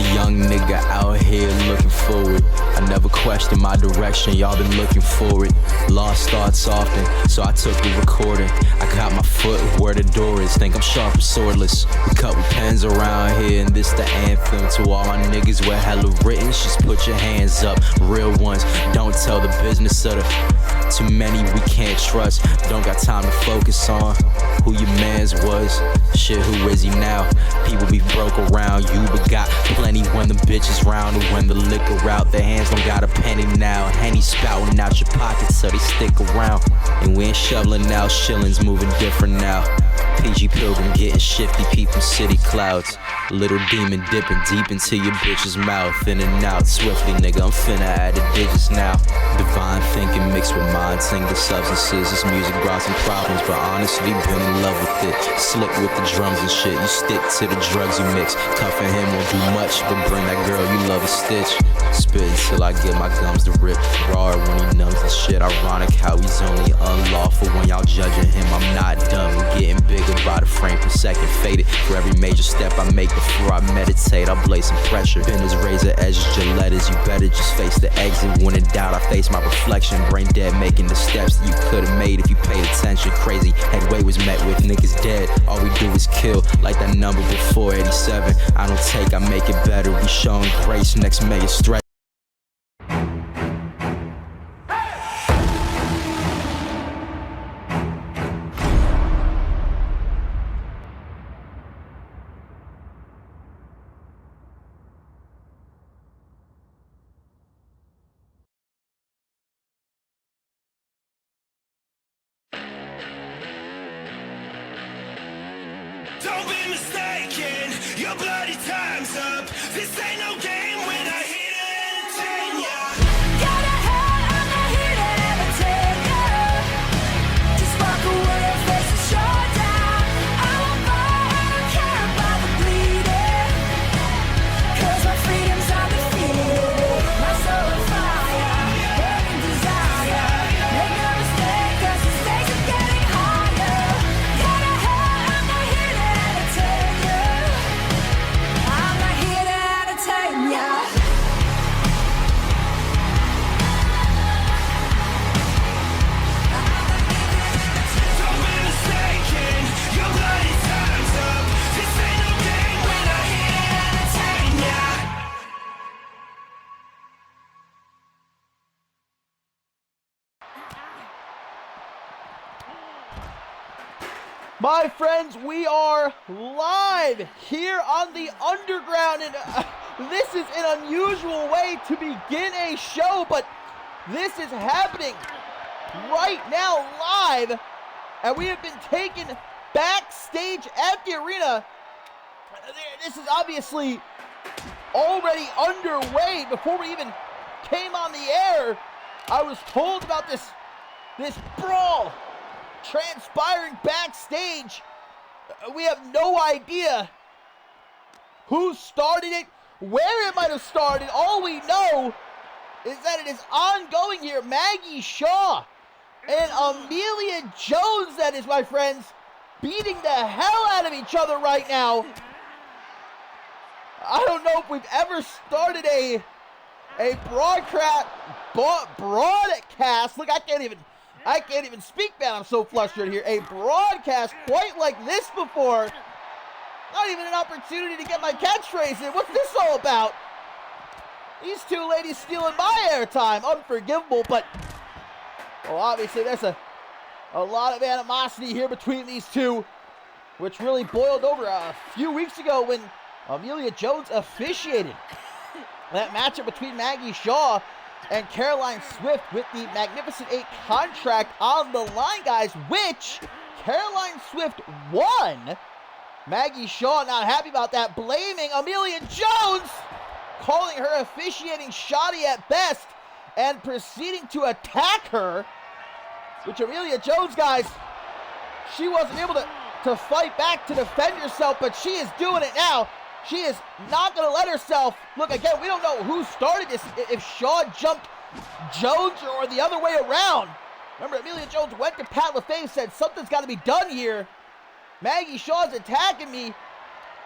a young nigga out here looking forward. I never questioned my direction, y'all been looking for it. Lost thoughts often, so I took the recording. I got my foot where the door is, think I'm sharp and swordless. We cut with pens around here, and this the anthem to all my niggas with hella written. Just put your hands up, real ones. Don't tell the business of the too many we can't trust. Don't got time to focus on who your mans was. Shit, who is he now? People be broke around you, but got plenty when the bitches round. And when the liquor out, their hands don't got a penny now. Henny spouting out your pockets so they stick around. And we ain't shoveling out shillings, moving different now. PG Pilgrim getting shifty, peep from city clouds. Little demon dipping deep into your bitch's mouth. In and out swiftly, nigga, I'm finna add the digits now. Divine thinking mixed with mind-tingling substances. This music brought some problems, but honestly been in love with it. Slick with the drums and shit, you stick to the drugs you mix. Cuffing him won't do much, but bring that girl you love a stitch. Spit until I get my gums to rip. Raw when he numbs the shit. Ironic how he's only unlawful when y'all judging him. I'm not done, we're getting bigger by the frame per second. Faded for every major step I make before I meditate. I blaze some pressure. Been as razor edges, Gilettas. You better just face the exit. When in doubt, I face my reflection. Brain dead, making the steps that you could've made if you paid attention. Crazy headway was met with niggas dead. All we do is kill, like that number before 87. I don't take, I make it better. We showing grace, next mega stretch. Don't be mistaken, your bloody time's up. This ain't no game when I hit it and entertain ya. Got a head, I'm not here to entertain ya. Just walk away and face the showdown. I won't fight, I don't care about the bleeding. Cause my freedom's undefeated. My soul on fire, burning desire. Make no mistake, cause the stakes are getting higher. Got a head, I'm not here to entertain ya. I'm not here to entertain ya. Don't be mistaken, your bloody time's up. This ain't no game when I hit it and entertain ya. My friends, we are live here on the Underground, and this is an unusual way to begin a show, but this is happening right now live, and we have been taken backstage at the arena. This is obviously already underway before we even came on the air. I was told about this brawl transpiring backstage. We have no idea who started it, where it might have started. All we know is that it is ongoing here. Maggie Shaw and Amelia Jones, that is, my friends, beating the hell out of each other right now. I don't know if we've ever started a broadcast. Look, I can't even speak, man. I'm so flustered here. A broadcast quite like this before. Not even an opportunity to get my catchphrase in. What's this all about? These two ladies stealing my airtime. Unforgivable, but well, obviously there's a lot of animosity here between these two, which really boiled over a few weeks ago when Amelia Jones officiated that matchup between Maggie Shaw and Caroline Swift with the Magnificent 8 contract on the line, guys, which Caroline Swift won. Maggie Shaw not happy about that, blaming Amelia Jones, calling her officiating shoddy at best, and proceeding to attack her, which Amelia Jones, guys, she wasn't able to fight back to defend herself, but she is doing it now. She is not going to let herself. Look, again, we don't know who started this, if Shaw jumped Jones or the other way around. Remember, Amelia Jones went to Pat LaFave, said something's got to be done here. Maggie Shaw's attacking me.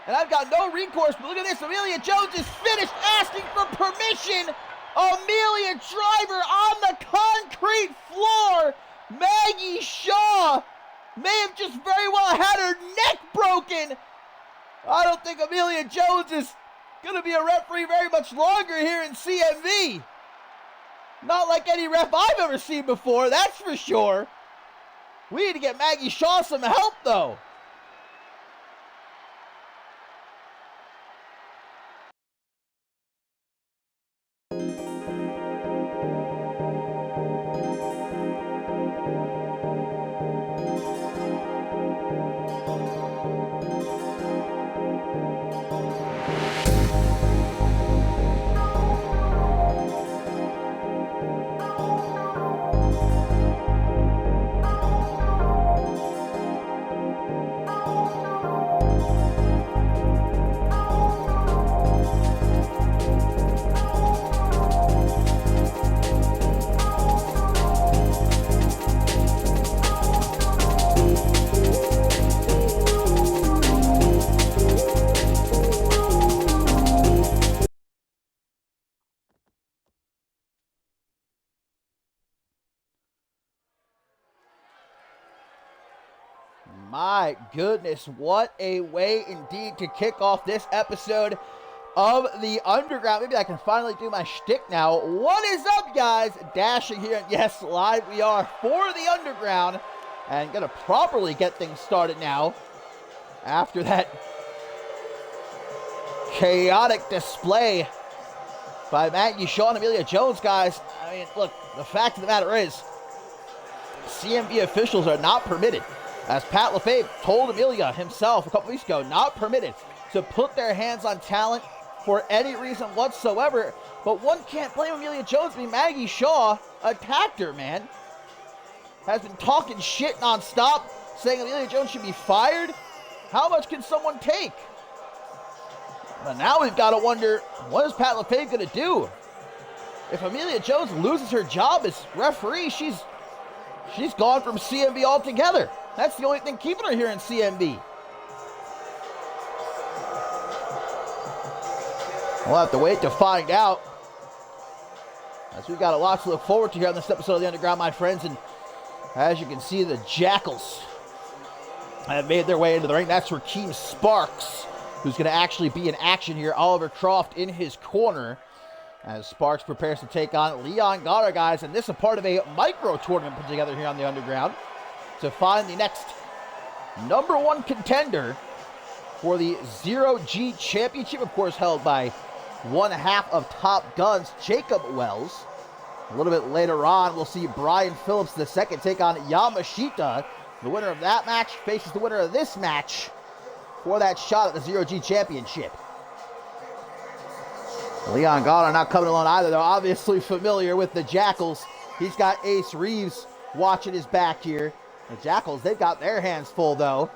And I've got no recourse, but look at this. Amelia Jones is finished asking for permission. Amelia Driver on the concrete floor. Maggie Shaw may have just very well had her neck broken. I don't think Amelia Jones is going to be a referee very much longer here in CMV. Not like any ref I've ever seen before, that's for sure. We need to get Maggie Shaw some help, though. My goodness, what a way indeed to kick off this episode of The Underground. Maybe I can finally do my shtick now. What is up, guys? Dashing here, and yes, live we are for The Underground. And gonna properly get things started now after that chaotic display by Maggie Shaw and Amelia Jones, guys. I mean, look, the fact of the matter is, CMV officials are not permitted, as Pat LaFave told Amelia himself a couple weeks ago, not permitted to put their hands on talent for any reason whatsoever. But one can't blame Amelia Jones. I mean, Maggie Shaw attacked her, man. Has been talking shit nonstop, saying Amelia Jones should be fired. How much can someone take? But now we've got to wonder, what is Pat LaFave going to do? If Amelia Jones loses her job as referee, she's gone from CMV altogether. That's the only thing keeping her here in CMV. We'll have to wait to find out, as we've got a lot to look forward to here on this episode of The Underground, my friends. And as you can see, the Jackals have made their way into the ring. That's Rakeem Sparks, who's going to actually be in action here. Oliver Croft in his corner, as Sparks prepares to take on Leon Goddard, guys. And this is a part of a micro tournament put together here on The Underground to find the next number one contender for the Zero G Championship, of course, held by one half of Top Gun's Jacob Wells. A little bit later on, we'll see Brian Phillips II take on Yamashita. The winner of that match faces the winner of this match for that shot at the Zero G Championship. Leon Goddard not coming along either. They're obviously familiar with the Jackals. He's got Ace Reeves watching his back here. The Jackals, they've got their hands full, though,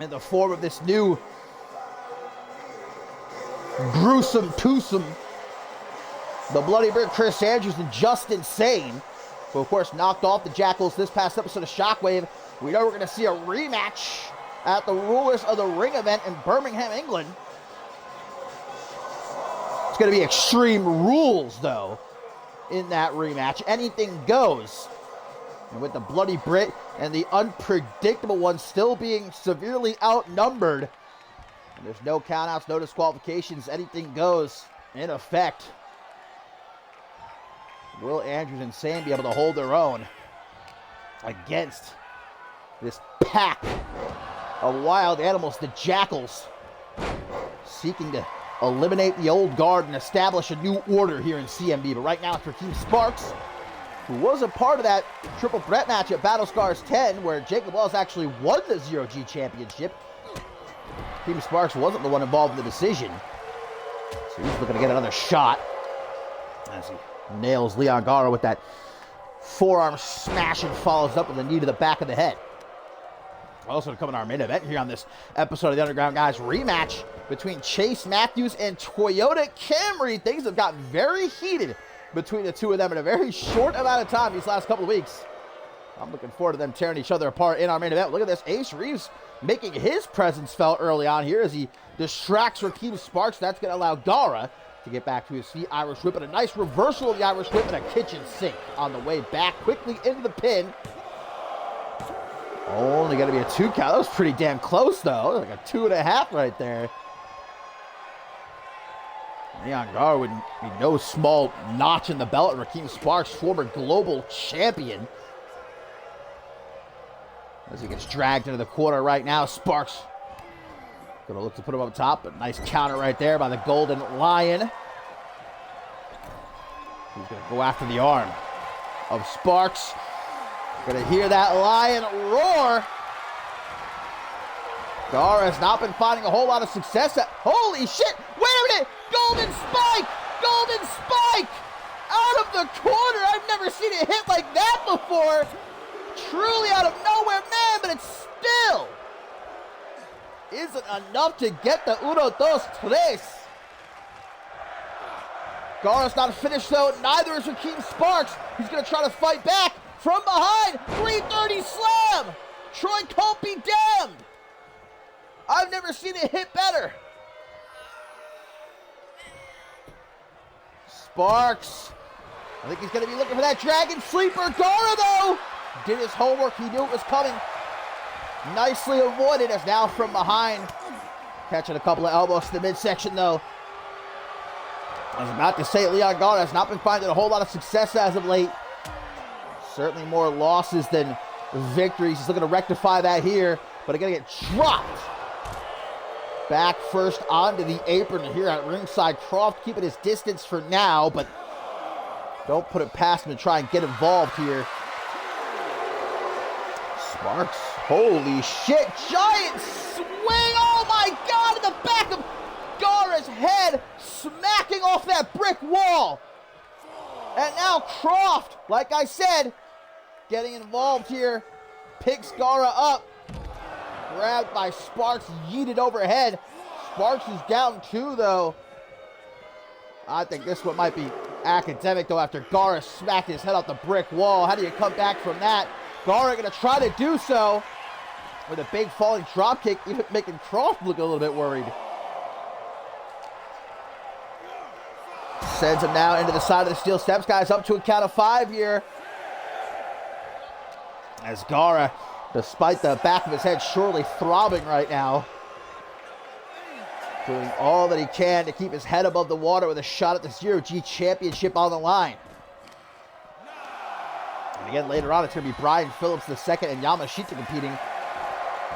in the form of this new gruesome twosome. The Bloody Bird, Chris Andrews, and Justin Sane, who, of course, knocked off the Jackals this past episode of Shockwave. We know we're going to see a rematch at the Rulers of the Ring event in Birmingham, England. It's going to be Extreme Rules, though, in that rematch. Anything goes. And with the Bloody Brit and the Unpredictable One still being severely outnumbered, and there's no countouts, no disqualifications, anything goes in effect. Will Andrews and Sam be able to hold their own against this pack of wild animals, the Jackals, seeking to eliminate the old guard and establish a new order here in CMV. But right now it's Rakeem Sparks, who was a part of that triple threat match at Battle Scars 10, where Jacob Wells actually won the Zero G Championship. Rakeem Sparks wasn't the one involved in the decision, so he's looking to get another shot as he nails Leon Goddard with that forearm smash and follows up with a knee to the back of the head. Also to come in our main event here on this episode of The Underground, guys, rematch between Chase Matthews and Toyota Camry. Things have gotten very heated between the two of them in a very short amount of time these last couple of weeks. I'm looking forward to them tearing each other apart in our main event. Look at this, Ace Reeves making his presence felt early on here as he distracts Raheem Sparks. That's going to allow Gara to get back to his feet. Irish whip and a nice reversal of the Irish whip and a kitchen sink on the way back. Quickly into the pin. Only going to be a 2 count. That was pretty damn close, though. Like a 2.5 right there. Leon Gara would be no small notch in the belt. Raheem Sparks, former global champion. As he gets dragged into the corner right now, Sparks gonna look to put him up top, but nice counter right there by the Golden Lion. He's gonna go after the arm of Sparks. Gonna hear that Lion roar. Gara has not been finding a whole lot of success at. Holy shit! Wait a minute! Golden Spike! Golden Spike! Out of the corner! I've never seen it hit like that before! Truly out of nowhere, man, but it still isn't enough to get the 1-2-3. Gara's not finished though, neither is Raheem Sparks. He's gonna try to fight back from behind. 330 slam! Troy Colt be damned! I've never seen it hit better. Sparks. I think he's going to be looking for that Dragon Sleeper. Gara, though, did his homework. He knew it was coming. Nicely avoided as now from behind. Catching a couple of elbows to the midsection, though. I was about to say Leon Gara has not been finding a whole lot of success as of late. Certainly more losses than victories. He's looking to rectify that here, but it's going to get dropped. Back first onto the apron here at ringside. Croft keeping his distance for now, but don't put it past him to try and get involved here. Sparks, holy shit, giant swing, oh my god, in the back of Gara's head, smacking off that brick wall. And now Croft, like I said, getting involved here, picks Gara up. Grabbed by Sparks, yeeted overhead. Sparks is down 2, though. I think this one might be academic, though, after Gara smacked his head off the brick wall. How do you come back from that? Gara going to try to do so with a big falling dropkick, even making Croft look a little bit worried. Sends him now into the side of the steel steps, guys, up to a count of 5 here. As Gara, despite the back of his head surely throbbing right now, doing all that he can to keep his head above the water with a shot at the Zero-G Championship on the line. And again, later on, it's going to be Brian Phillips II and Yamashita competing.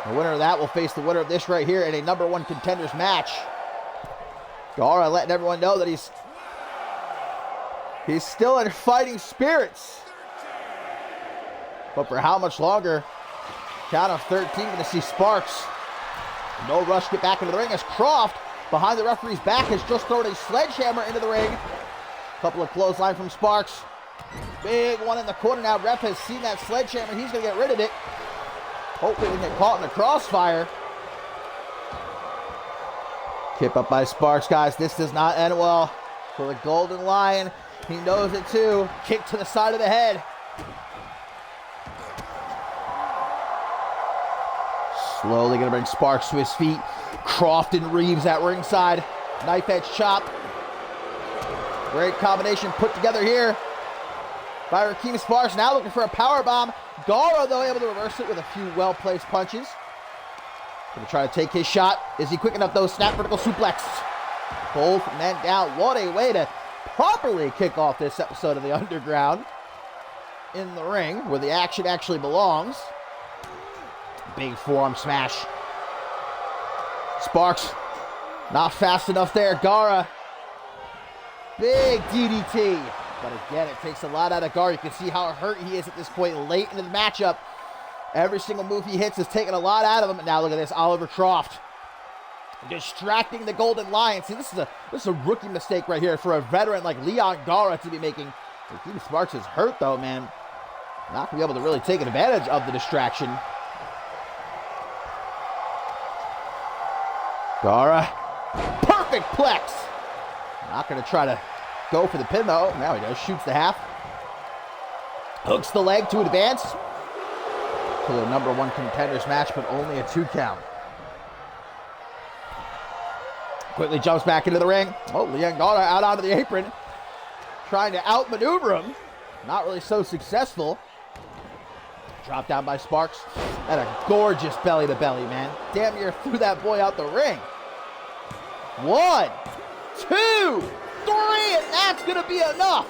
The winner of that will face the winner of this right here in a number 1 contenders match. Gara letting everyone know that he's still in fighting spirits. But for how much longer? Count of 13, going to see Sparks. No rush, get back into the ring as Croft, behind the referee's back, has just thrown a sledgehammer into the ring. Couple of clothesline from Sparks. Big one in the corner now. Ref has seen that sledgehammer. He's going to get rid of it. Hopefully we get caught in the crossfire. Kip up by Sparks, guys. This does not end well for the Golden Lion. He knows it too. Kick to the side of the head. Slowly going to bring Sparks to his feet. Croft and Reeves at ringside. Knife edge chop. Great combination put together here by Raheem Sparks. Now looking for a power bomb. Gara, though, able to reverse it with a few well-placed punches. Going to try to take his shot. Is he quick enough, though? Snap vertical suplex. Both men down. What a way to properly kick off this episode of The Underground. In the ring, where the action actually belongs. Big forearm smash. Sparks not fast enough there. Gara. Big DDT. But again, it takes a lot out of Gara. You can see how hurt he is at this point late into the matchup. Every single move he hits is taking a lot out of him. And now look at this, Oliver Croft. Distracting the Golden Lion. See, this is a rookie mistake right here for a veteran like Leon Gara to be making. Raheem Sparks is hurt though, man. Not going to be able to really take advantage of the distraction. Gara, perfect plex. Not going to try to go for the pin though. Now he does, shoots the half. Hooks the leg to advance. To the number 1 contenders match, but only a 2 count. Quickly jumps back into the ring. Oh, Liang Gara out onto the apron. Trying to outmaneuver him. Not really so successful. Dropped down by Sparks. And a gorgeous belly-to-belly, man. Damn near threw that boy out the ring. 1, 2, 3, and that's going to be enough.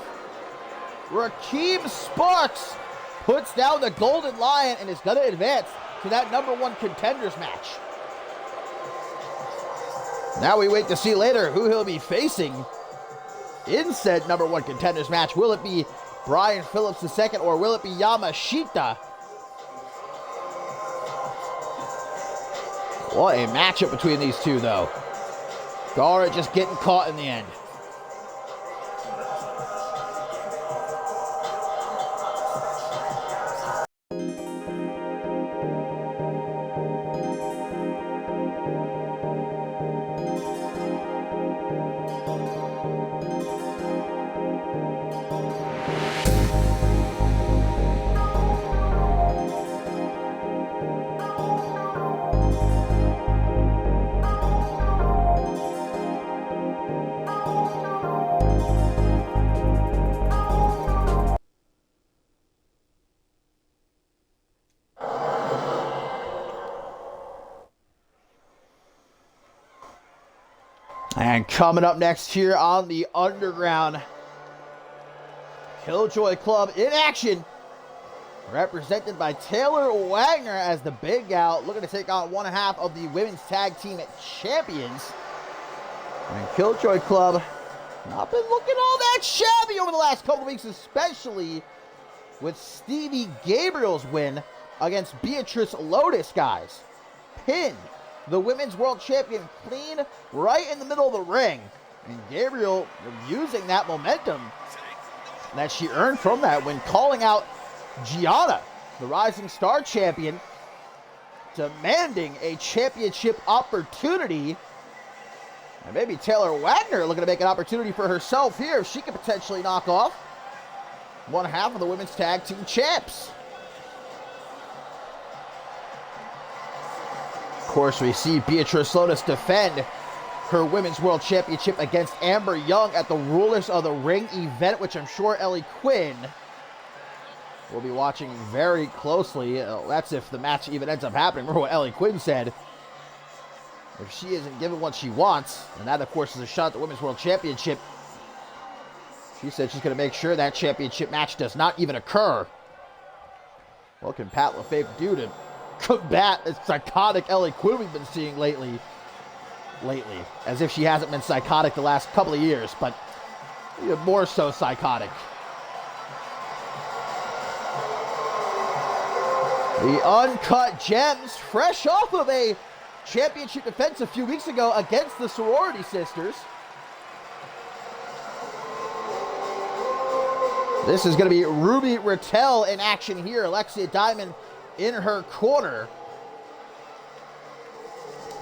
Rakeem Sparks puts down the Golden Lion and is going to advance to that #1 contenders match. Now we wait to see later who he'll be facing in said #1 contenders match. Will it be Brian Phillips II or will it be Yamashita? What a matchup between these two, though. Gara just getting caught in the end. And coming up next here on the Underground, Killjoy Club in action, represented by Taylor Wagner as the big gal, looking to take on one half of the women's tag team champions. And Killjoy Club not been looking all that shabby over the last couple of weeks, especially with Stevie Gabriel's win against Beatrice Lotus, guys. Pinned the Women's World Champion clean right in the middle of the ring. And Gabriel using that momentum that she earned from that when calling out Gianna, the Rising Star Champion, demanding a championship opportunity. And maybe Taylor Wagner looking to make an opportunity for herself here if she could potentially knock off one half of the women's tag team champs. Of course, we see Beatrice Lotus defend her Women's World Championship against Amber Young at the Rulers of the Ring event, which I'm sure Ellie Quinn will be watching very closely. That's if the match even ends up happening. Remember what Ellie Quinn said. If she isn't given what she wants, and that, of course, is a shot at the Women's World Championship, she said she's going to make sure that championship match does not even occur. What can Pat LaFave do to combat a psychotic Ellie Quinn we've been seeing lately? As if she hasn't been psychotic the last couple of years, but even more so psychotic. The Uncut Gems, fresh off of a championship defense a few weeks ago against the sorority sisters. This is going to be Ruby Rattel in action here. Alexia Diamond in her corner.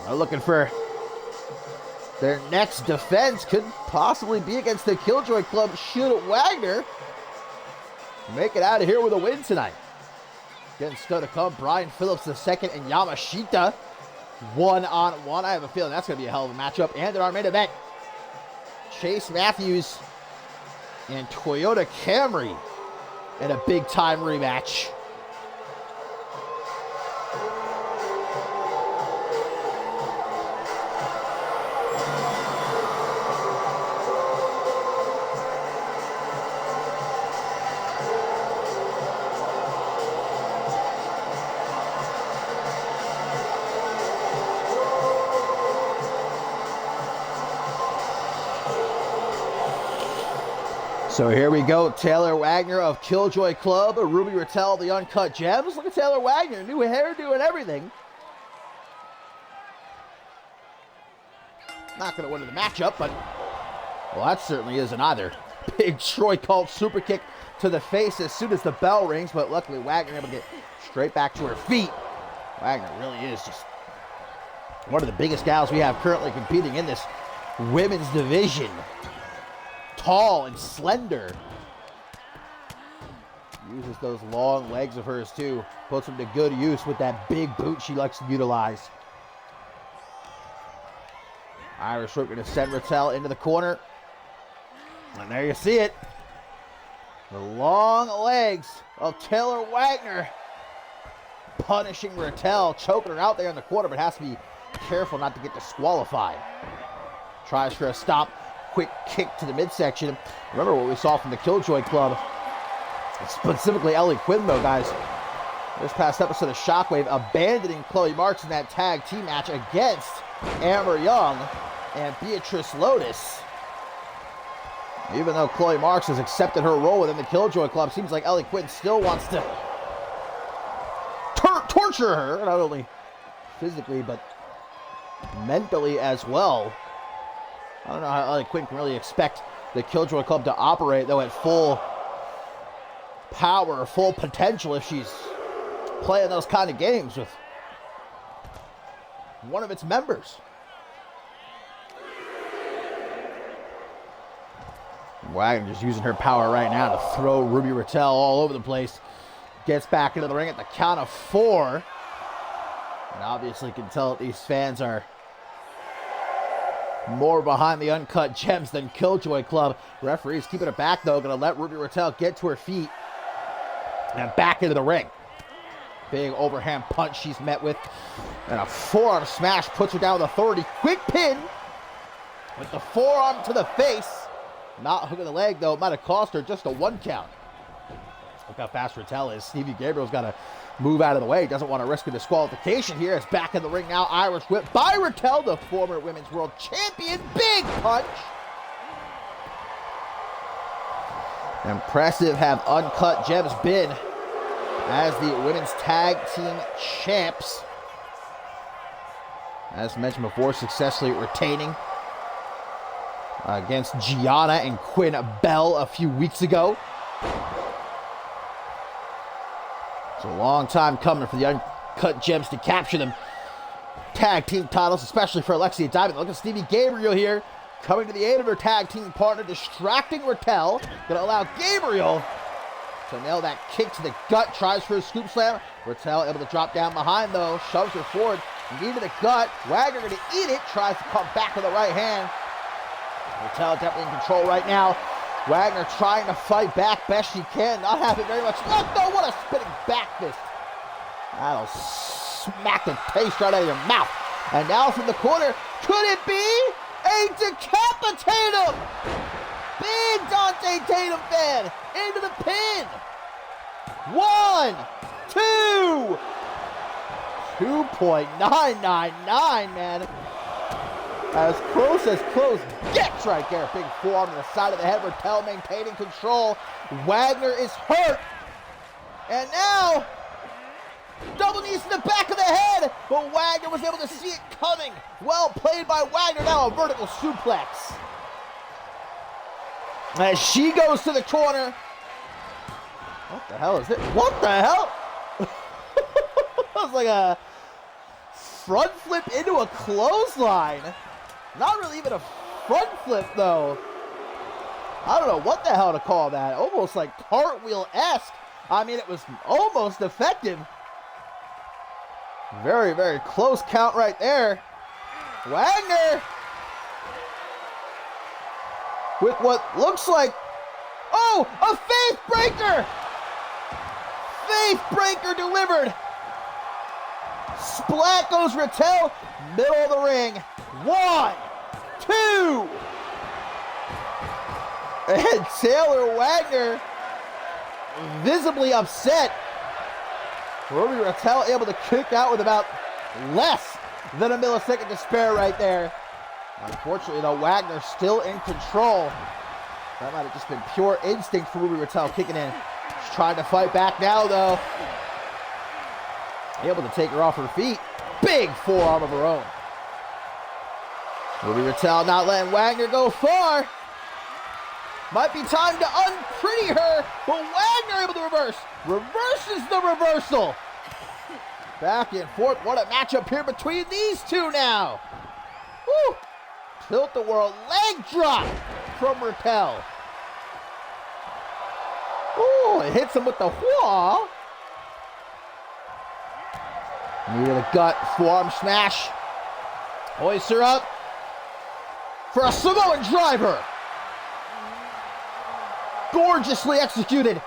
They're looking for their next defense. Could possibly be against the Killjoy Club should Wagner make it out of here with a win tonight. Again, still to come, Brian Phillips II and Yamashita one-on-one. I have a feeling that's going to be a hell of a matchup. And in our main event, Chase Matthews and Toyota Camry in a big-time rematch. So here we go, Taylor Wagner of Killjoy Club, Ruby Rattel, the Uncut Gems. Look at Taylor Wagner, new hairdo and everything. Not going to win the matchup, but, well, that certainly isn't either. Big Troy Colt super kick to the face as soon as the bell rings, but luckily Wagner able to get straight back to her feet. Wagner really is just one of the biggest gals we have currently competing in this women's division. Tall and slender. Uses those long legs of hers too. Puts them to good use with that big boot she likes to utilize. Irish Whip going to send Rattel into the corner. And there you see it. The long legs of Taylor Wagner punishing Rattel, choking her out there in the corner, but has to be careful not to get disqualified. Tries for a stop, quick kick to the midsection. Remember what we saw from the Killjoy Club, specifically Ellie Quinn, though, guys. This past episode of Shockwave abandoning Chloe Marks in that tag team match against Amber Young and Beatrice Lotus. Even though Chloe Marks has accepted her role within the Killjoy Club, seems like Ellie Quinn still wants to torture her, not only physically, but mentally as well. I don't know how Ellie Quinn can really expect the Killjoy Club to operate, though, at full power, full potential, if she's playing those kind of games with one of its members. Wagner just using her power right now to throw Ruby Rattel all over the place. Gets back into the ring at the count of 4. And obviously can tell that these fans are more behind the Uncut Gems than Killjoy Club. Referee's keeping it back, though. Going to let Ruby Rattel get to her feet. And back into the ring. Big overhand punch she's met with. And a forearm smash puts her down with authority. Quick pin with the forearm to the face. Not hooking the leg, though. It might have cost her just a 1 count. Look how fast Rattel is. Stevie Gabriel's got to move out of the way. Doesn't want to risk a disqualification here. It's back in the ring now. Irish Whip by Rattel, the former Women's World Champion. Big punch. Impressive have Uncut Gems been as the Women's Tag Team Champs. As mentioned before, successfully retaining against Gianna and Quinn Bell a few weeks ago. It's a long time coming for the Uncut Gems to capture them tag team titles, especially for Alexia Diamond. Look at Stevie Gabriel here, coming to the aid of her tag team partner, distracting Rattel. Gonna allow Gabriel to nail that kick to the gut, tries for a scoop slam. Rattel able to drop down behind, though, shoves her forward, knee to the gut. Wagner gonna eat it, tries to come back with the right hand. Rattel definitely in control right now. Wagner trying to fight back best she can. Not having very much luck, though. What a spinning back fist. That'll smack the taste right out of your mouth. And now from the corner, could it be a decapitatum? Big Dante Tatum fan into the pin. 1, 2. 2.999, man. As close gets right there. Big forearm to the side of the head. Rattel maintaining control. Wagner is hurt. And now, double knees to the back of the head. But Wagner was able to see it coming. Well played by Wagner. Now a vertical suplex. As she goes to the corner. What the hell is it? What the hell? That was like a front flip into a clothesline. Not really even a front flip, though. I don't know what the hell to call that. Almost like cartwheel-esque. I mean, it was almost effective. Very, very close count right there. Wagner with what looks like, oh, a faith breaker. Faith breaker delivered. Splat goes Rattel, middle of the ring. 1, 2. And Taylor Wagner visibly upset. Ruby Rattel able to kick out with about less than a millisecond to spare right there. Unfortunately, though, Wagner still in control. That might have just been pure instinct for Ruby Rattel kicking in. She's trying to fight back now, though. Able to take her off her feet. Big forearm of her own. Ruby Rattel not letting Wagner go far. Might be time to unpretty her, but Wagner able to reverse. Reverses the reversal. Back and forth. What a matchup here between these two now. Woo! Tilt-a-whirl leg drop from Rattel. Ooh, it hits him with the whoa. Knee to the gut, forearm smash. Hoists her up. for a Samoan driver. Gorgeously executed.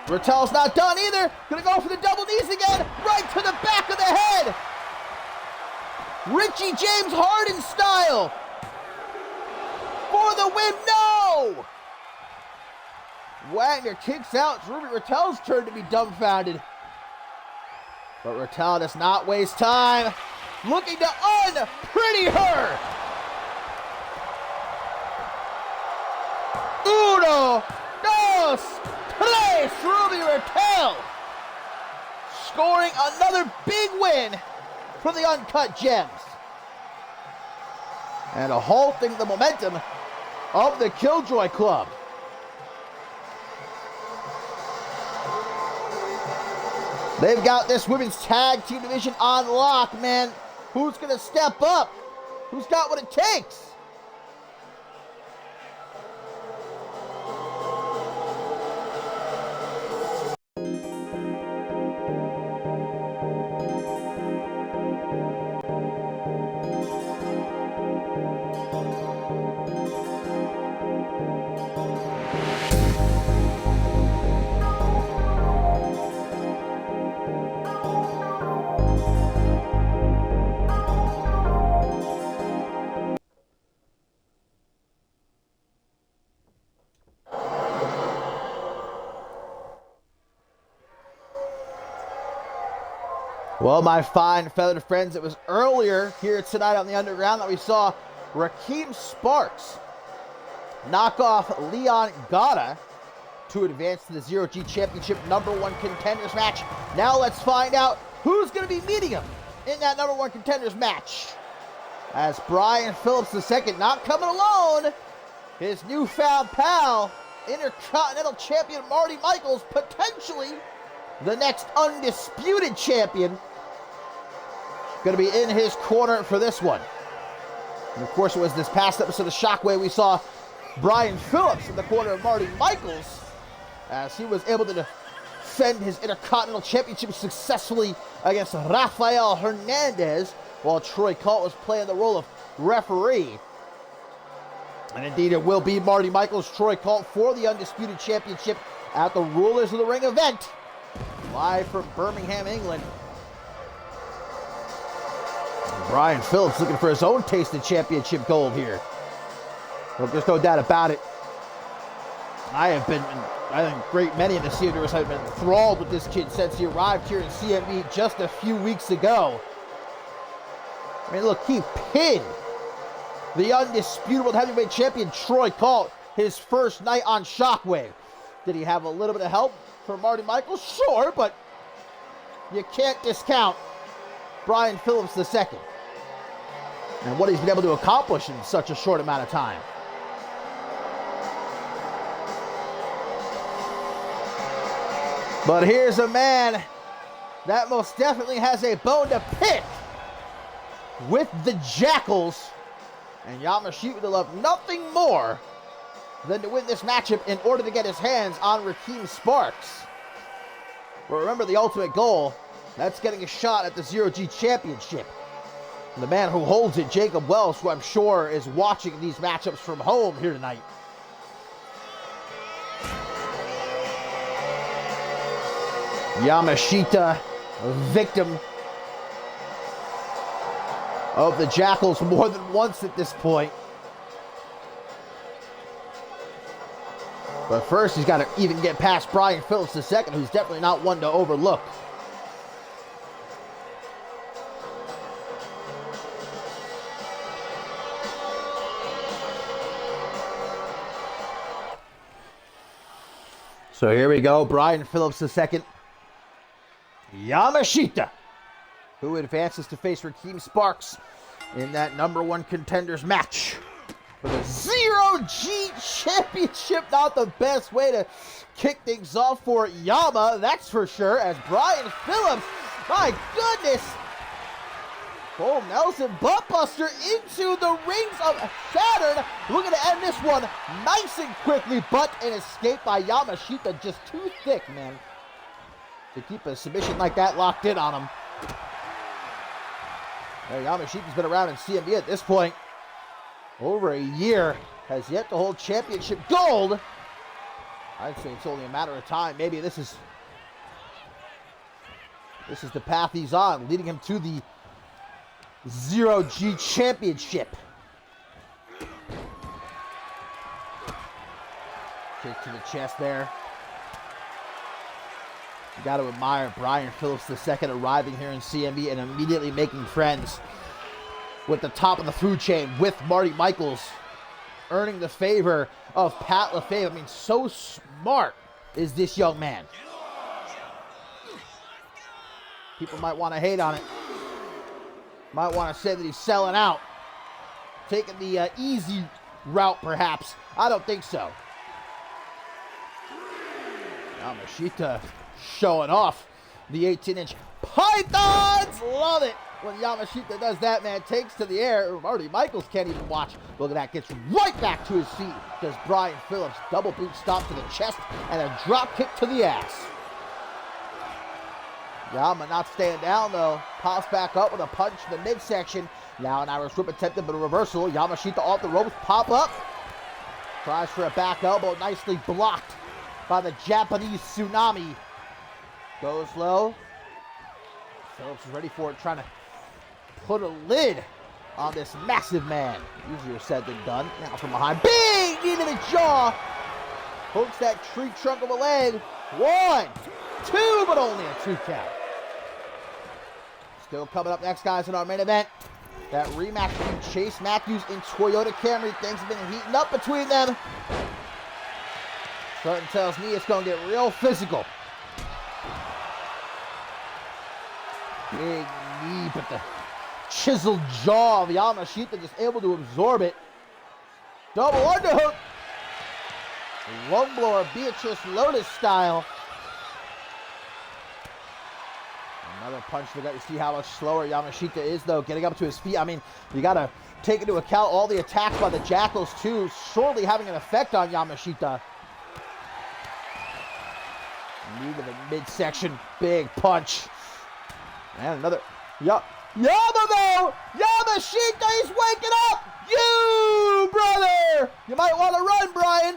Rattel's not done either. Gonna go for the double knees again. Right to the back of the head. Richie James Harden style. For the win, no! Wagner kicks out. It's Ruby Rattel's turn to be dumbfounded. But Rattel does not waste time. Looking to unpretty her. Uno, dos, tres. Ruby Rattel scoring another big win for the Uncut Gems. And halting the momentum of the Killjoy Club. They've got this women's tag team division on lock, man. Who's going to step up? Who's got what it takes? Well, my fine feathered friends, it was earlier here tonight on the Underground that we saw Raheem Sparks knock off Leon Gata to advance to the Zero G Championship #1 Contenders match. Now let's find out who's going to be meeting him in that #1 Contenders match. As Brian Phillips II, not coming alone, his newfound pal, Intercontinental Champion Marty Michaels, potentially the next undisputed champion, going to be in his corner for this one. And of course, it was this past episode of Shockwave we saw Brian Phillips in the corner of Marty Michaels as he was able to defend his Intercontinental Championship successfully against Rafael Hernandez while Troy Colt was playing the role of referee. And indeed, it will be Marty Michaels, Troy Colt for the Undisputed Championship at the Rulers of the Ring event, live from Birmingham, England. Brian Phillips looking for his own taste of championship gold here. Well, there's no doubt about it. I think a great many in the theaters have been enthralled with this kid since he arrived here in CMV just a few weeks ago. I mean, look, he pinned the undisputed world heavyweight champion Troy Colt his first night on Shockwave. Did he have a little bit of help from Marty Michaels? Sure, but you can't discount Brian Phillips II and what he's been able to accomplish in such a short amount of time. But here's a man that most definitely has a bone to pick with the Jackals, and Yamashita would love nothing more than to win this matchup in order to get his hands on Raheem Sparks. But remember the ultimate goal, that's getting a shot at the Zero G Championship. And the man who holds it, Jacob Wells, who I'm sure is watching these matchups from home here tonight. Yamashita, a victim of the Jackals more than once at this point. But first, he's got to even get past Brian Phillips II, who's definitely not one to overlook. So here we go, Brian Phillips II. Yamashita, who advances to face Raheem Sparks in that #1 Contenders match for the Zero G Championship. Not the best way to kick things off for Yama, that's for sure, as Brian Phillips, my goodness, Cole Nelson buttbuster into the rings of Saturn. Looking to end this one nice and quickly, but an escape by Yamashita, just too thick, man, to keep a submission like that locked in on him. Yamashita's been around in CMV at this point. over a year, has yet to hold championship gold. I'd say it's only a matter of time. Maybe this is the path he's on, leading him to the Zero G Championship. Kick to the chest there. You got to admire Brian Phillips II arriving here in CMV and immediately making friends with the top of the food chain with Marty Michaels, earning the favor of Pat LaFave. I mean, so smart is this young man. People might want to hate on it. Might want to say that he's selling out. Taking the easy route, perhaps. I don't think so. Yamashita showing off the 18-inch pythons. Love it when Yamashita does that, man. Takes to the air. Marty Michaels can't even watch. Look at that. Gets right back to his feet. Does Brian Phillips. Double boot stomp to the chest and a drop kick to the ass. Yama not staying down, though. Pops back up with a punch to the midsection. Now an Irish whip attempted, but a reversal. Yamashita off the ropes. Pop up. Tries for a back elbow. Nicely blocked by the Japanese Tsunami. Goes low. Phillips is ready for it. Trying to put a lid on this massive man. Easier said than done. Now from behind. Big knee to the jaw. Hooks that tree trunk of a leg. 1, 2, but only a 2 count. Still coming up next, guys, in our main event. That rematch between Chase Matthews and Toyota Camry. Things have been heating up between them. Something tells me it's going to get real physical. Big knee, but the chiseled jaw of Yamashita just able to absorb it. Double underhook. Lung blower, Beatrice Lotus style. Another punch to the gut. You see how much slower Yamashita is, though, getting up to his feet. I mean, you got to take into account all the attacks by the Jackals, too, surely having an effect on Yamashita. Knee to the midsection. Big punch. And another. Yama, though! Yamashita, he's waking up! You, brother! You might want to run, Brian.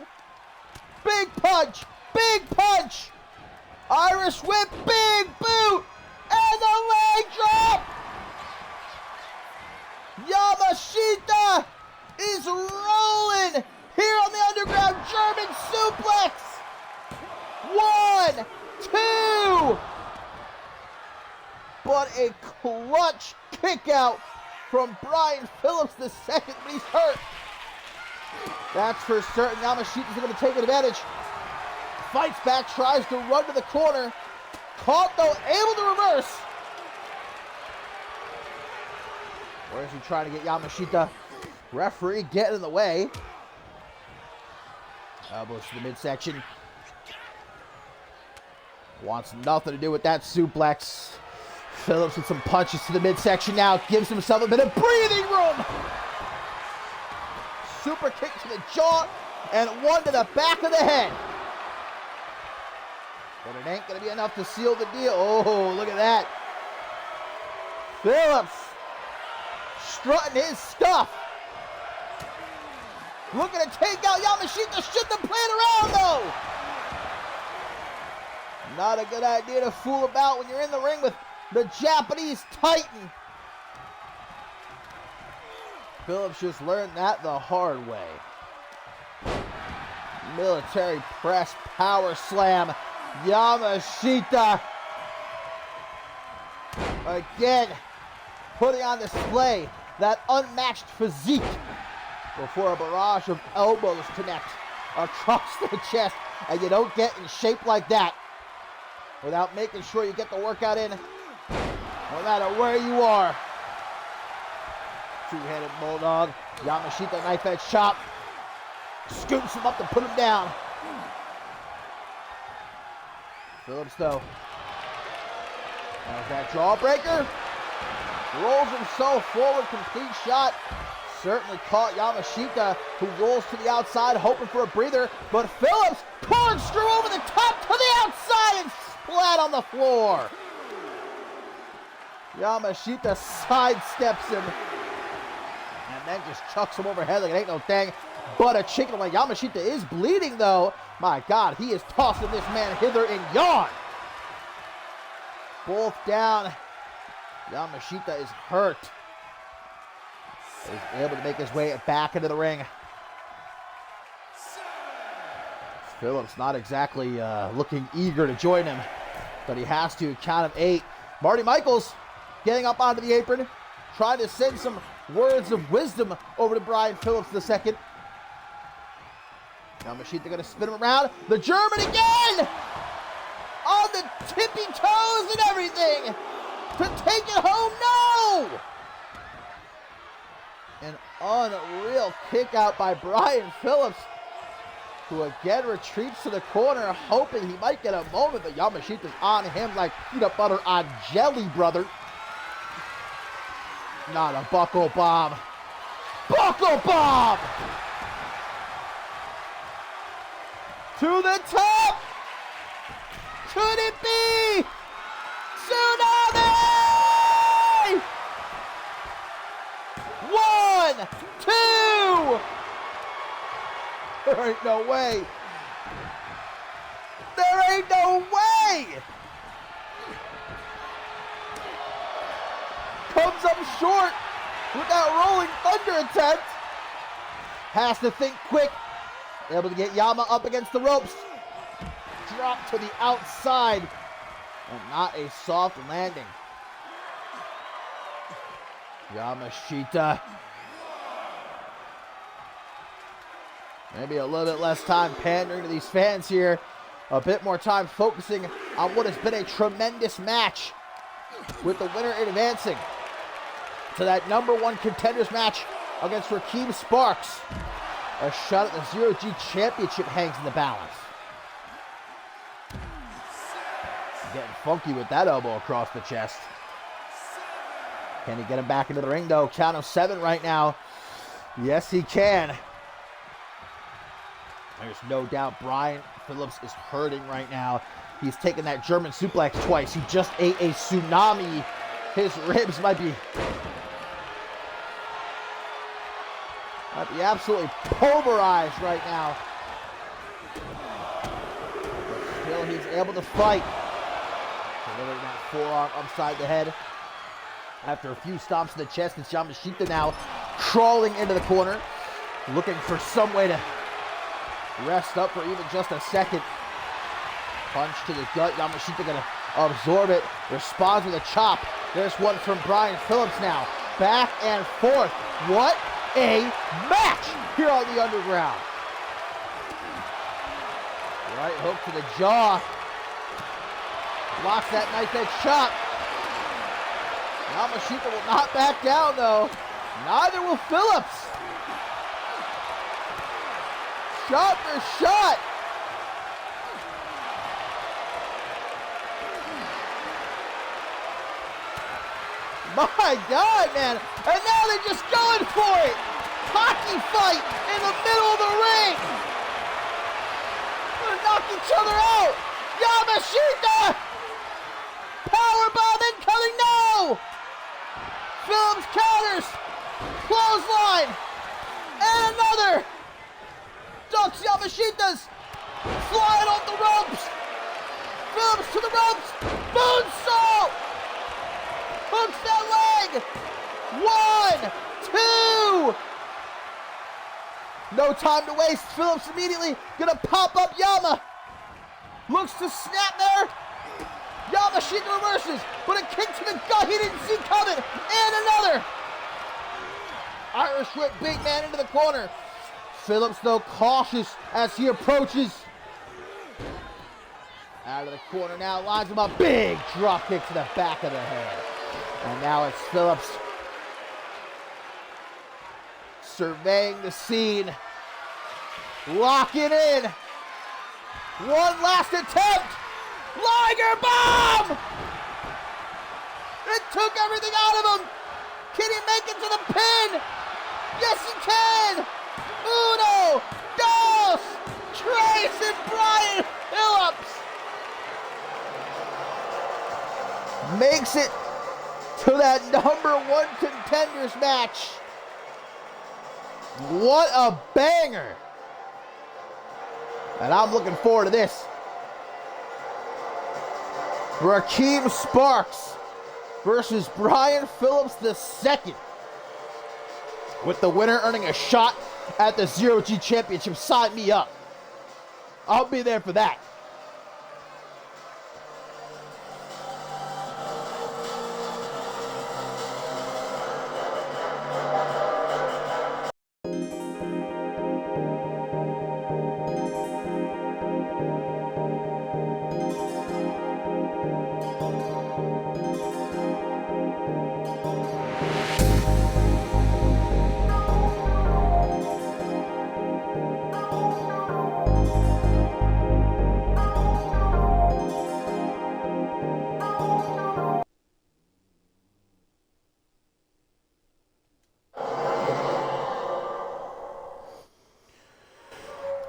Big punch. Big punch. Irish whip. Big boot. And the leg drop! Yamashita is rolling here on the Underground. German suplex! 1, 2! But a clutch kick out from Brian Phillips II, but he's hurt. That's for certain. Yamashita's going to take advantage. Fights back, tries to run to the corner. Caught, though, able to reverse. Where is he trying to get Yamashita? Referee getting in the way. Elbows to the midsection. Wants nothing to do with that suplex. Phillips with some punches to the midsection now. Gives himself a bit of breathing room. Super kick to the jaw and one to the back of the head. But it ain't going to be enough to seal the deal. Oh, look at that. Phillips strutting his stuff. Looking to take out Yamashita. Shouldn't have played around, though. Not a good idea to fool about when you're in the ring with the Japanese Titan. Phillips just learned that the hard way. Military press power slam. Yamashita again putting on display that unmatched physique before a barrage of elbows connect across the chest, and you don't get in shape like that without making sure you get the workout in no matter where you are. Two-headed bulldog. Yamashita knife edge chop. Scoops him up to put him down. Phillips, though, has that jawbreaker. Rolls himself forward, complete shot. Certainly caught Yamashita, who rolls to the outside, hoping for a breather. But Phillips, corkscrew over the top to the outside and splat on the floor. Yamashita sidesteps him. And and then just chucks him overhead like it ain't no thing but a chicken wing. Yamashita is bleeding, though. My God, he is tossing this man hither and yon. Both down. Yamashita is hurt. He's able to make his way back into the ring. Phillips not exactly looking eager to join him, but he has to. Count of 8. Marty Michaels getting up onto the apron, trying to send some words of wisdom over to Brian Phillips II. Yamashita going to spin him around. The German again! On the tippy toes and everything! To take it home, no! An unreal kick out by Brian Phillips, who again retreats to the corner, hoping he might get a moment, but Yamashita's on him like peanut butter on jelly, brother. Not a buckle bomb. Buckle bomb! To the top! Could it be? Tsunami! 1, 2! There ain't no way. There ain't no way! Comes up short with that rolling thunder attempt. Has to think quick. Able to get Yama up against the ropes. Drop to the outside. And not a soft landing. Yamashita. Maybe a little bit less time pandering to these fans here. A bit more time focusing on what has been a tremendous match, with the winner advancing to that #1 contenders match against Rakeem Sparks. A shot at the Zero-G Championship hangs in the balance. Getting funky with that elbow across the chest. Can he get him back into the ring, though? Count of 7 right now. Yes, he can. There's no doubt Brian Phillips is hurting right now. He's taken that German suplex twice. He just ate a tsunami. His ribs might be absolutely pulverized right now. But still, he's able to fight. Delivering that forearm upside the head. After a few stomps to the chest, it's Yamashita now crawling into the corner, looking for some way to rest up for even just a second. Punch to the gut. Yamashita gonna absorb it. Responds with a chop. There's one from Brian Phillips now. Back and forth. What a match here on the Underground. Right hook to the jaw. Blocks that knife edge chop. Yamashita will not back down, though. Neither will Phillips. Shot for shot. My God, man. And now they're just going for it. Hockey fight in the middle of the ring. They're gonna knock each other out. Yamashita. Powerbomb incoming, no. Phillips counters. Clothesline. And another. Ducks Yamashita's. Flying off the ropes. Phillips to the ropes. Moonsault. Hooks that leg. 1, 2. No time to waste. Phillips immediately gonna pop up Yama. Looks to snap there. Yamashita reverses, but a kick to the gut he didn't see coming. And another. Irish whip big man into the corner. Phillips, though, cautious as he approaches. Out of the corner now, lines him up. Big drop kick to the back of the head. And now it's Phillips surveying the scene. Locking in. One last attempt. Liger bomb! It took everything out of him. Can he make it to the pin? Yes, he can. 1, 2, Trace and Brian Phillips makes it to that #1 contenders match What a banger. And I'm looking forward to this. Raheem Sparks versus Brian Phillips II. With the winner earning a shot at the Zero G Championship. Sign me up. I'll be there for that.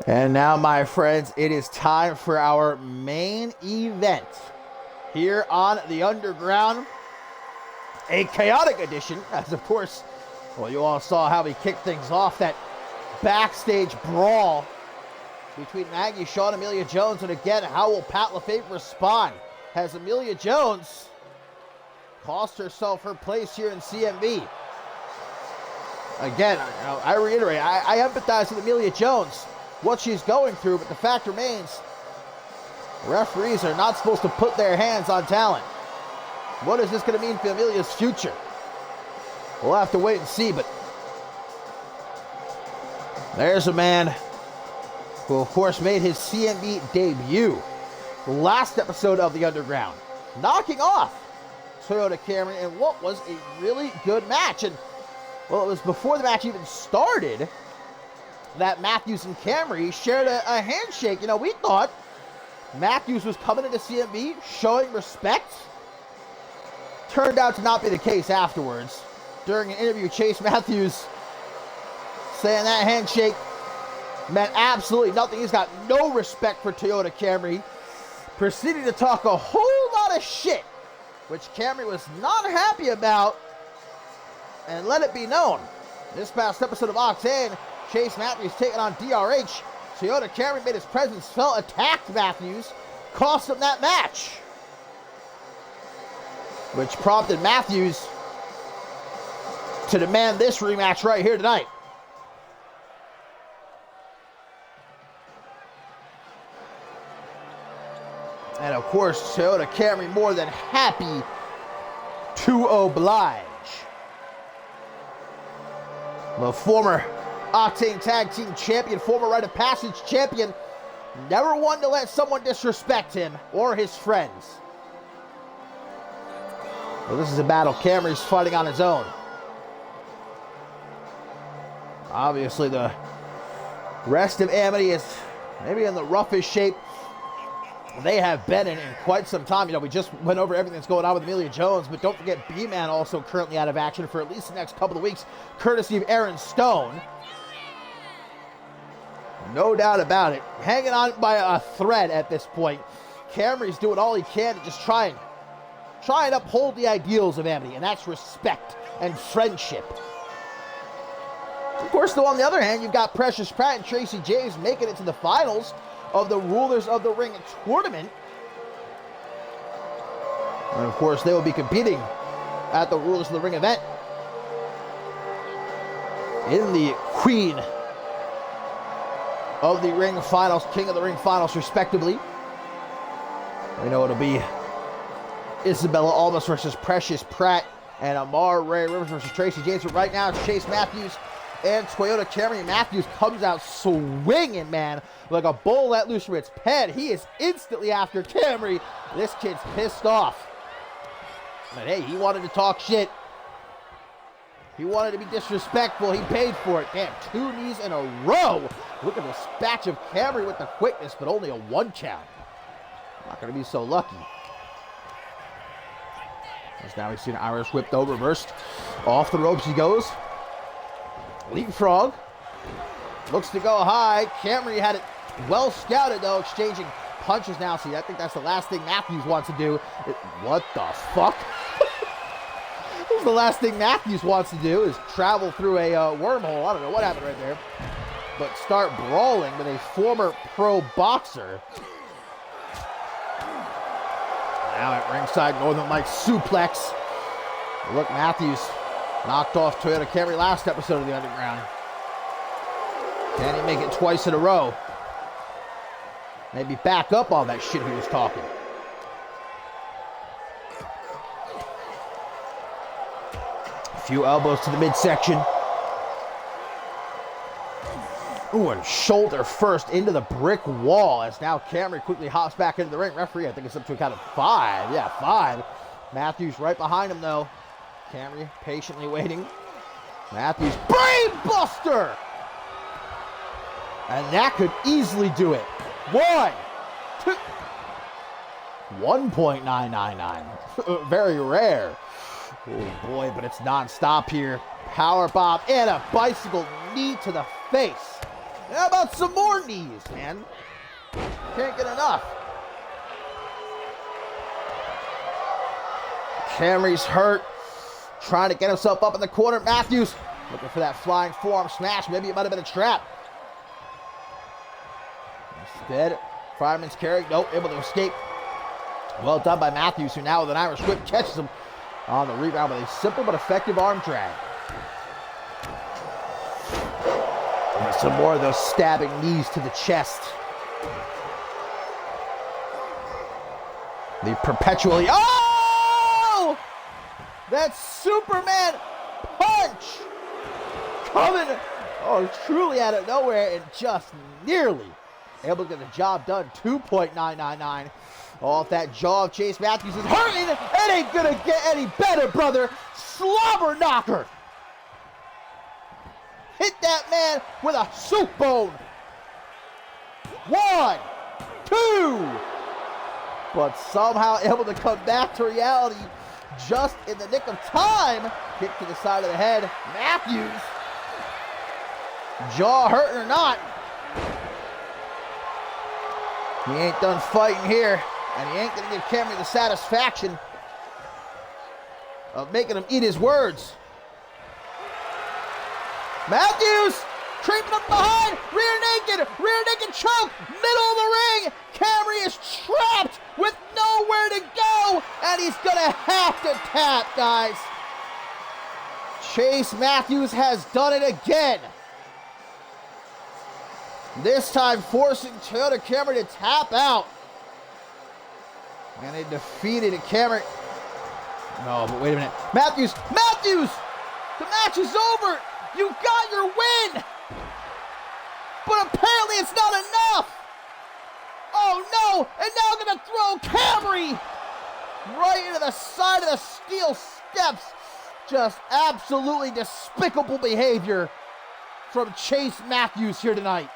And now, my friends, it is time for our main event here on The Underground. A chaotic edition, as of course, well, you all saw how we kicked things off. That backstage brawl between Maggie Shaw and Amelia Jones. And again, how will Pat LaFave respond? Has Amelia Jones cost herself her place here in CMV? Again, I reiterate, I empathize with Amelia Jones, what she's going through, but the fact remains, referees are not supposed to put their hands on talent. What is this going to mean for Amelia's future? We'll have to wait and see, but there's a man who, of course, made his CMV debut the last episode of The Underground, knocking off Toyota Camry in what was a really good match. And, well, it was before the match even started that Matthews and Camry shared a handshake. You know, we thought Matthews was coming into CMV, showing respect. Turned out to not be the case afterwards. During an interview, Chase Matthews saying that handshake meant absolutely nothing. He's got no respect for Toyota Camry. Proceeding to talk a whole lot of shit, which Camry was not happy about, and let it be known. This past episode of Octane, Chase Matthews taking on DRH. Toyota Camry made his presence felt, attacked Matthews, cost him that match, which prompted Matthews to demand this rematch right here tonight. And of course, Toyota Camry more than happy to oblige. The former Octane Tag Team Champion, former Rite of Passage Champion, never one to let someone disrespect him or his friends. Well, this is a battle Camry's fighting on his own. Obviously, the rest of Amity is maybe in the roughest shape they have been in quite some time. You know, we just went over everything that's going on with Amelia Jones, but don't forget B-Man also currently out of action for at least the next couple of weeks, courtesy of Aaron Stone. No doubt about it. Hanging on by a thread at this point. Camry's doing all he can to just try and uphold the ideals of Amity, and that's respect and friendship. Of course, though, on the other hand, you've got Precious Pratt and Tracy James making it to the finals of the Rulers of the Ring tournament. And of course, they will be competing at the Rulers of the Ring event in the Queen of the Ring finals, King of the Ring finals, respectively. We know it'll be Isabella Almas versus Precious Pratt and Amar Ray Rivers versus Tracy James. But right now, it's Chase Matthews and Toyota Camry. Matthews comes out swinging, man, like a bull let loose from its pen. He is instantly after Camry. This kid's pissed off. But hey, he wanted to talk shit. He wanted to be disrespectful. He paid for it. Damn, 2 knees in a row. Look at the dispatch of Camry with the quickness, but only a 1 count. Not going to be so lucky. As now we see an Irish whip, though, reversed. Off the ropes he goes. Leapfrog. Looks to go high. Camry had it well scouted, though, exchanging punches now. See, I think that's the last thing Matthews wants to do. What the fuck? the last thing Matthews wants to do is travel through a wormhole. I don't know what happened right there. But start brawling with a former pro boxer. Now at ringside, Northern Lights suplex. Look, Matthews knocked off Toyota Camry last episode of The Underground. Can he make it twice in a row? Maybe back up all that shit he was talking. A few elbows to the midsection. Ooh, and shoulder first into the brick wall as now Camry quickly hops back into the ring. Referee, I think it's up to a count of 5. Yeah, 5. Matthews right behind him, though. Camry patiently waiting. Matthews, brain buster! And that could easily do it. 1, 2, 1.999. Very rare. Oh boy, but it's non-stop here. Power bomb and a bicycle knee to the face. How about some more knees, man? Can't get enough. Camry's hurt. Trying to get himself up in the corner. Matthews looking for that flying forearm smash. Maybe it might have been a trap. Instead, Fireman's carry. Nope, able to escape. Well done by Matthews, who now with an Irish whip catches him on the rebound with a simple but effective arm drag. And some more of those stabbing knees to the chest. The perpetually... Oh! That Superman punch! Coming, truly out of nowhere and just nearly able to get the job done. 2.999 off that jaw of Chase Matthews. Is hurting. It ain't gonna get any better, brother. Slobber knocker. Hit that man with a soup bone. 1, 2. But somehow able to come back to reality just in the nick of time. Kick to the side of the head. Matthews. Jaw hurting or not, he ain't done fighting here, and he ain't gonna give Camry the satisfaction of making him eat his words. Matthews creeping up behind, rear naked choke, middle of the ring. Camry is trapped with nowhere to go, and he's gonna have to tap, guys. Chase Matthews has done it again. This time forcing Toyota Camry to tap out. And a defeated Camry. No, but wait a minute. Matthews! The match is over! You got your win! But apparently it's not enough! Oh no! And now I'm gonna throw Camry right into the side of the steel steps. Just absolutely despicable behavior from Chase Matthews here tonight.